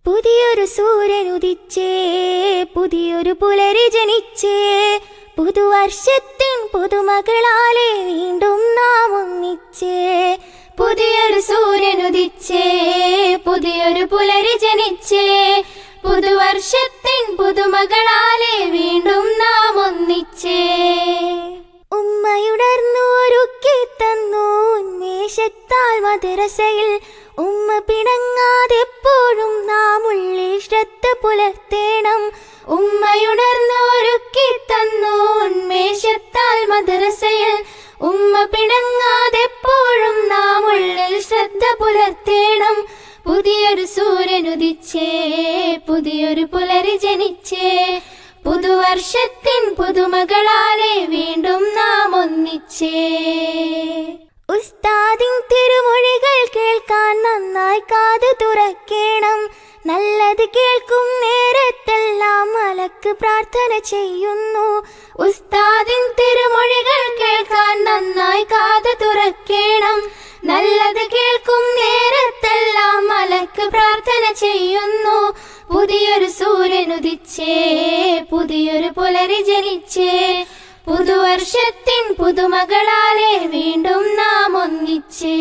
പുതിയൊരു സൂര്യൻ ഉദിച്ചേ, പുതിയൊരു പുലരി ജനിച്ചേ, പുതുവർഷത്തിൻ പുതുമകളാലെ വീണ്ടും നാം ഒന്നിച്ചേ. പുതിയൊരു സൂര്യൻ ഉദിച്ചേ, പുതിയൊരു പുലരി ജനിച്ചേ, പുതുവർഷത്തിൻ പുതുമകളാലെ വീണ്ടും നാം ഒന്നിച്ചേ. ഉമ്മയുണർന്നു ഒരുക്കി തന്നു ഉന്മേഷത്താൽ മദ്രസയിൽ. ഉമ്മ പിണങ്ങാതെപ്പോഴും നാം ഉള്ളിൽ ശ്രദ്ധ പുലർത്തേണം. ഉമ്മയുണർന്നു ഒരുക്കി തന്നു ഉന്മേഷത്താൽ മദ്രസയിൽ. ഉമ്മ പിണങ്ങാതെപ്പോഴും നാം ഉള്ളിൽ ശ്രദ്ധ പുലർത്തേണം. പുതിയൊരു സൂര്യൻ ഉദിച്ചേ, പുതിയൊരു പുലരി ജനിച്ചേ, പുതുവർഷത്തിൻ പുതുമകളാലെ വീണ്ടും നാം ഒന്നിച്ചേ. ഉസ്താദിൻ തിരുമൊഴികൾ കേൾക്കാൻ നന്നായി കാതു തുറക്കേണം. നല്ലത് കേൾക്കും നേരത്തെല്ലാം മലക്ക് പ്രാർത്ഥന ചെയ്യുന്നു. ഉസ്താദിൻ തിരുമൊഴികൾ കേൾക്കാൻ നന്നായി കാതു തുറക്കേണം. നല്ലത് കേൾക്കും നേരത്തെല്ലാം മലക്ക് പ്രാർത്ഥന ചെയ്യുന്നു. പുതിയൊരു സൂര്യൻ ഉദിച്ചേ, പുതിയൊരു പുലരി ജനിച്ചേ, പുതുവർഷത്തിൻ പുതുമകളാലെ വീണ്ടും നാം ഒന്നിച്ചേ.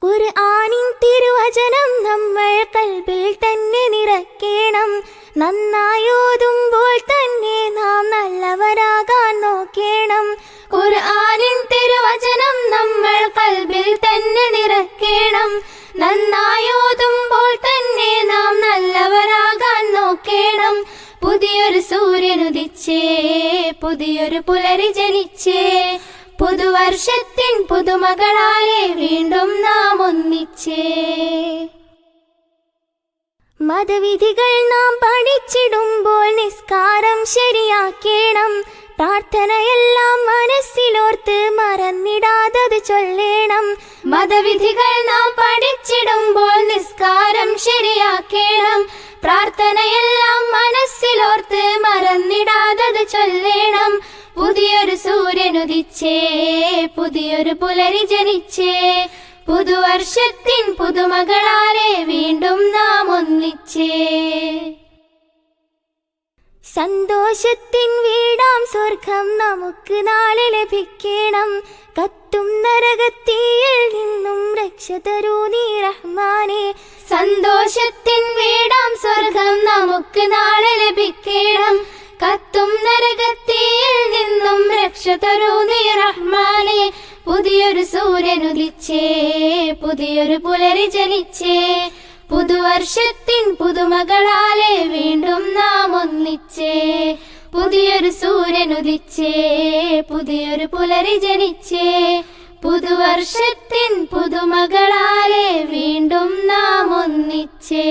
ഖുർആനിൻ തിരുവചനം നമ്മൾ കൽബിൽ തന്നെ നിറയ്ക്കണം. നന്നായി ഓതുമ്പോൾ തന്നെ നാം നല്ലവരാകാൻ നോക്കണം. ഖുർആനിൻ തിരുവചനം നമ്മൾ കൽബിൽ തന്നെ നിറയ്ക്കണം. നന്നായി ഓതുമ്പോൾ തന്നെ നാം നല്ലവരാകാൻ നോക്കണം. പുതിയൊരു സൂര്യൻ ഉദിച്ചേ, പുതിയൊരു പുലരി ജനിച്ചേ, പുതുവർഷത്തിൻ പുതുമകളാലെ വീണ്ടും നാം ഒന്നിച്ചേ. മതവിധികൾ നാം പഠിച്ചിടുമ്പോൾ നിസ്കാരം ശരിയാക്കേണം. പ്രാർത്ഥനയെല്ലാം മനസ്സിലോർത്ത് മറന്നിടാതത് ചൊല്ലേണം. മതവിധികൾ നാം പഠിച്ചിടുമ്പോൾ നിസ്കാരം ശരിയാക്കേണം. പ്രാർത്ഥനയെല്ലാം മനസ്സിലോർത്ത് മറന്നിടാതത് ചൊല്ലേണം. പുതിയൊരു സൂര്യൻ ഉദിച്ചേ, പുതിയൊരു പുലരി ജനിച്ചേ, പുതുവർഷത്തിൻ പുതുമകളാലെ വീണ്ടും നാം ഒന്നിച്ചേ. സന്തോഷത്തിൻ വീടാം സ്വർഗം നമുക്ക് നാളെ ലഭിക്കണം. കത്തും നരകത്തീയിൽ നിന്നും രക്ഷ തരൂ നീ റഹ്മാനേ. സന്തോഷത്തിൻ വീടാം സ്വർഗം നമുക്ക് നാളെ ലഭിക്കണം. കത്തും നരകത്തീയിൽ നിന്നും രക്ഷ തരൂ നീ റഹ്മാനേ. പുതിയൊരു സൂര്യൻ ഉദിച്ചേ, പുതിയൊരു പുലരി ജനിച്ചേ, പുതുവർഷത്തിൻ പുതുമകളാലെ വീണ്ടും നാം ഒന്നിച്ചേ. പുതിയൊരു സൂര്യൻ ഉദിച്ചേ, പുതിയൊരു പുലരി ജനിച്ചേ, പുതുവർഷത്തിൻ പുതുമകളാലെ വീണ്ടും നാം ഒന്നിച്ചേ.